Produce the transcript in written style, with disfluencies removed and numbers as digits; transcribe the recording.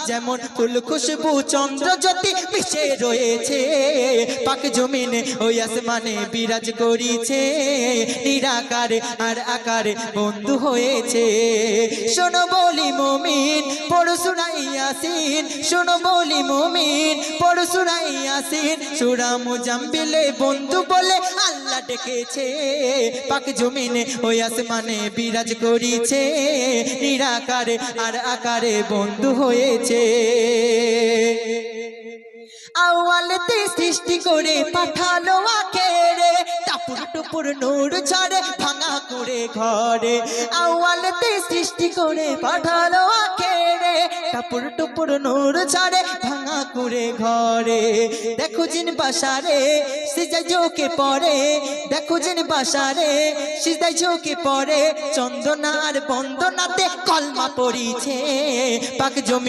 যেমন ফুল খুশবু চন্দ্র জ্যোতি মিশে রয়েছে, পাক জমিনে ওই আসমানে বিরাজ করিছে, নিরাকারে আর আকারে বন্ধু হয়েছে। শোনো বলি মুমিন পড়ো সূরা ইয়াসিন, শোনো বলি মুমিন পড়ো সূরা ইয়াসিন, সূরা মুজাম্মিলে বন্ধু বলে আল্লাহ ডেকেছে, পাক জমিনে ওই আসমানে বিরাজ করিছে, নিরাকারে আর আকারে বন্ধু হয়েছে। আওয়ালতে সৃষ্টি করে পাঠালো আখেরে, টাপুর টুপুর নূর ছড়ে ভাঙা করে ঘরে। আওয়ালতে সৃষ্টি করে পাঠালো আখেরে, টাপুর টুপুর নূর ছড়ে ভাঙা করে ঘরে। দেখো জিন বাসারে সিজদায় ঝুঁকে পড়ে, দেখো জিন বাসারে সিজদায় ঝুঁকে পড়ে, চন্দনার বন্দনাতে কলমা পড়িছে, পাক জমি